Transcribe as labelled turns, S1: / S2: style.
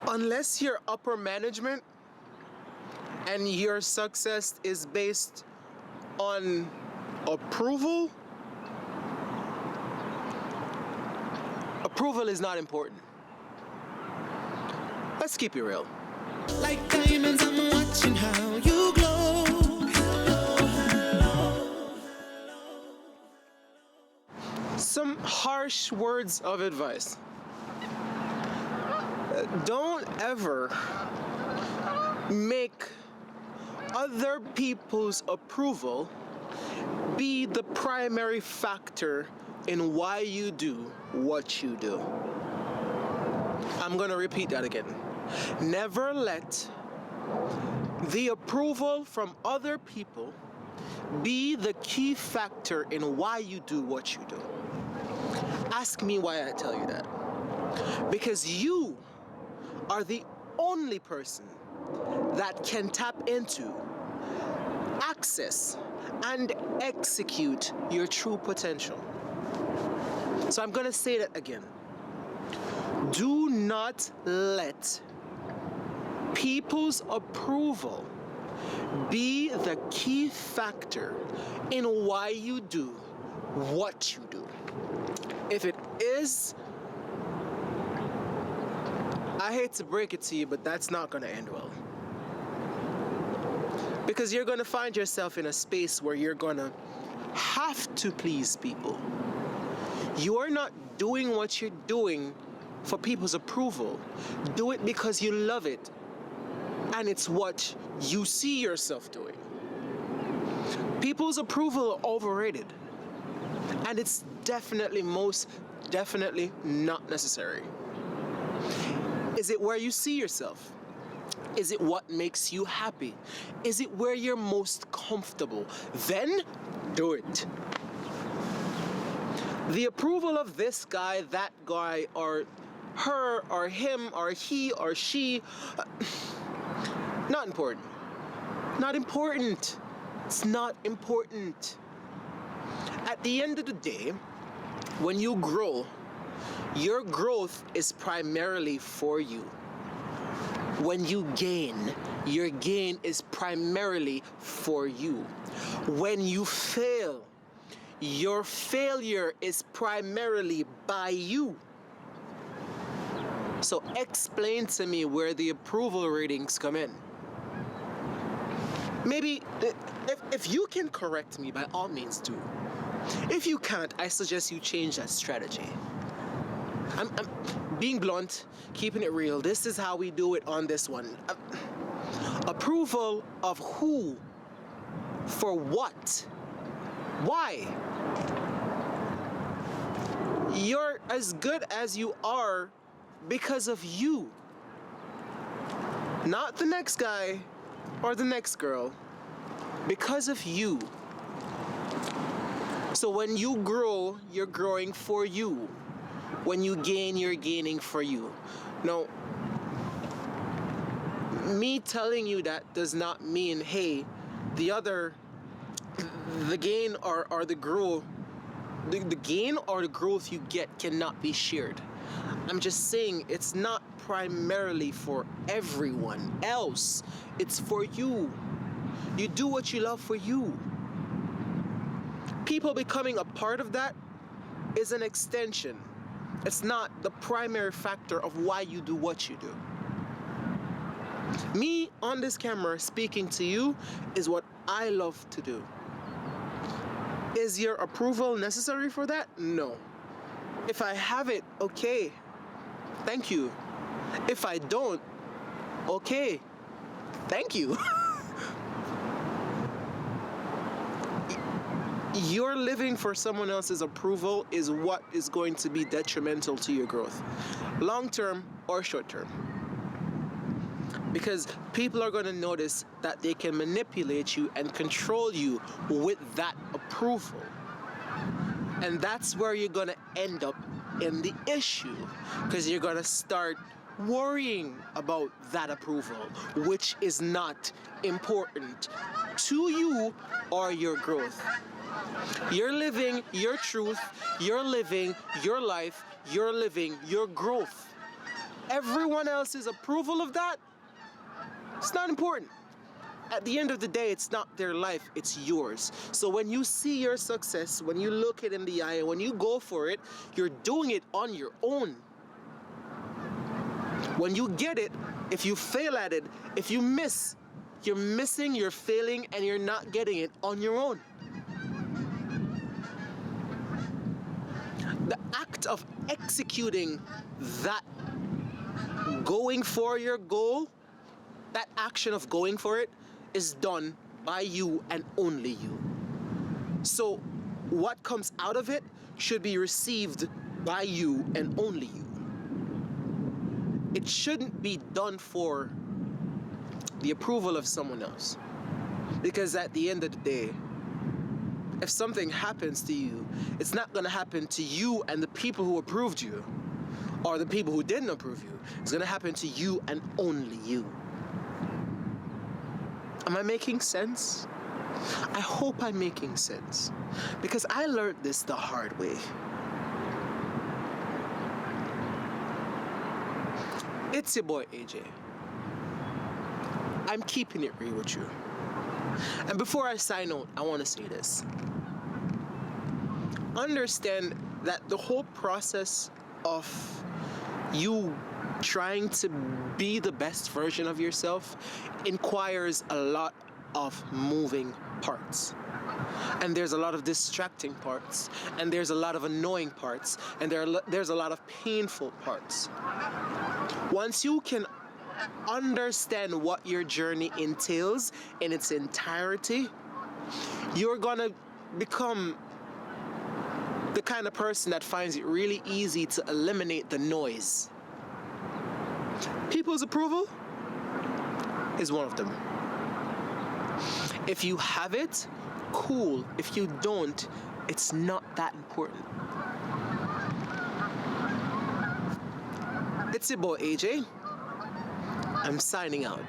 S1: Unless you're upper management and your success is based on approval, approval is not important. Let's keep it real.
S2: Like diamonds, I'm watching how you glow.
S1: Some harsh words of advice. Don't ever make other people's approval be the primary factor in why you do what you do. I'm gonna repeat that again. Never let the approval from other people be the key factor in why you do what you do. Ask me why I tell you that. Because you are the only person that can tap into, access, and execute your true potential. So I'm gonna say that again. Do not let people's approval be the key factor in why you do what you do. If it is, I hate to break it to you, but that's not gonna end well. Because you're gonna find yourself in a space where you're gonna have to please people. You're not doing what you're doing for people's approval. Do it because you love it. And it's what you see yourself doing. People's approval are overrated. And it's most definitely not necessary. Is it where you see yourself? Is it what makes you happy? Is it where you're most comfortable? Then do it. The approval of this guy, that guy, or her, or him, or he, or she, not important. Not important. It's not important. At the end of the day, when you grow, your growth is primarily for you. When you gain, your gain is primarily for you. When you fail, your failure is primarily by you. So explain to me where the approval ratings come in. Maybe, if you can correct me, by all means do. If you can't, I suggest you change that strategy. I'm being blunt, keeping it real. This is how we do it on this one. Approval of who? For what? Why? You're as good as you are because of you. Not the next guy or the next girl. Because of you. So when you grow, you're growing for you. When you gain, you're gaining for you. Now, me telling you that does not mean, hey, the gain or the growth, the gain or the growth you get cannot be shared. I'm just saying it's not primarily for everyone else. It's for you. You do what you love for you. People becoming a part of that is an extension. It's not the primary factor of why you do what you do. Me on this camera speaking to you is what I love to do. Is your approval necessary for that? No. If I have it, okay. Thank you. If I don't, okay. Thank you. Your living for someone else's approval is what is going to be detrimental to your growth, long term or short term. Because people are going to notice that they can manipulate you and control you with that approval. And that's where you're going to end up in the issue, because you're going to start worrying about that approval, which is not important to you or your growth. You're living your truth, you're living your life, you're living your growth. everyone else's approval of that, it's not important. At the end of the day, it's not their life, it's yours. So when you see your success, when you look it in the eye, and when you go for it, you're doing it on your own. When you get it, if you fail at it, if you miss, you're missing, you're failing, and you're not getting it on your own. The act of executing that, going for your goal, that action of going for it, is done by you and only you. So what comes out of it should be received by you and only you. It shouldn't be done for the approval of someone else. Because at the end of the day, if something happens to you, it's not gonna happen to you and the people who approved you, or the people who didn't approve you. It's gonna happen to you and only you. Am I making sense? I hope I'm making sense. Because I learned this the hard way. It's your boy AJ. I'm keeping it real with you. And before I sign out, I want to say this. Understand that the whole process of you trying to be the best version of yourself requires a lot of moving parts. And there's a lot of distracting parts, and there's a lot of annoying parts, and there's a lot of painful parts. Once you can understand what your journey entails in its entirety, you're gonna become the kind of person that finds it really easy to eliminate the noise. People's approval is one of them. If you have it, cool. If you don't, it's not that important. It's your boy AJ. I'm signing out.